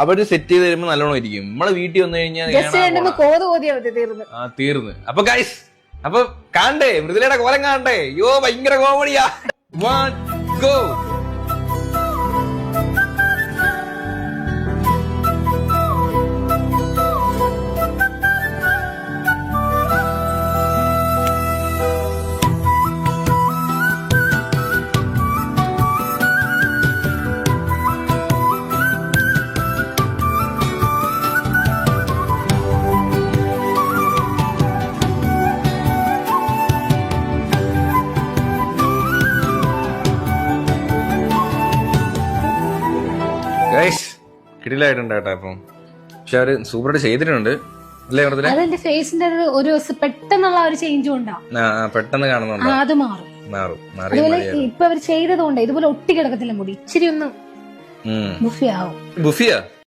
അവര് സെറ്റ് ചെയ്ത് തരുമ്പോ നല്ലോണം ഇരിക്കും. നമ്മളെ വീട്ടിൽ വന്നു കഴിഞ്ഞാൽ തീർന്ന്. അപ്പൊ ഗൈസ്, അപ്പൊ കാണണ്ടേ മൃദുലയുടെ കോലം കാണണ്ടേ? യോ ഭയങ്കര കോമഡിയാ. 1 go. ഗൈസ് കിടിലായിട്ടുണ്ട് കേട്ടോ. അപ്പം പക്ഷെ അവര് സൂപ്പറായിട്ട് ചെയ്തിട്ടുണ്ട് അല്ലേ? അതെന്റെ ഫേസിന്റെ ഒരു പെട്ടെന്നുള്ള ഒരു ചേഞ്ചും ഉണ്ടാവും, പെട്ടെന്ന് കാണുന്നുണ്ട്. അത് മാറും. അതുപോലെ ഇപ്പൊ അവർ ചെയ്തതുകൊണ്ട് ഇതുപോലെ ഒട്ടി കിടക്കത്തില്ല മുടി, ഇച്ചിരി ഒന്ന് ബുഫിയാവും. ബുഫിയാ